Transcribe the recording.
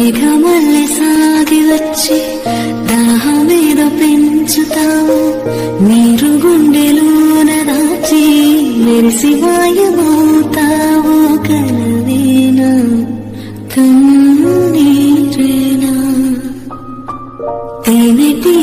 మేఘమల్లె సాగి వచ్చి దాహమేదో పెంచుతావు, నీరు గుండెలోన దాచి మెరిసి మాయమవుతావు. కలవేనా కన్నీరేనా తేనెటి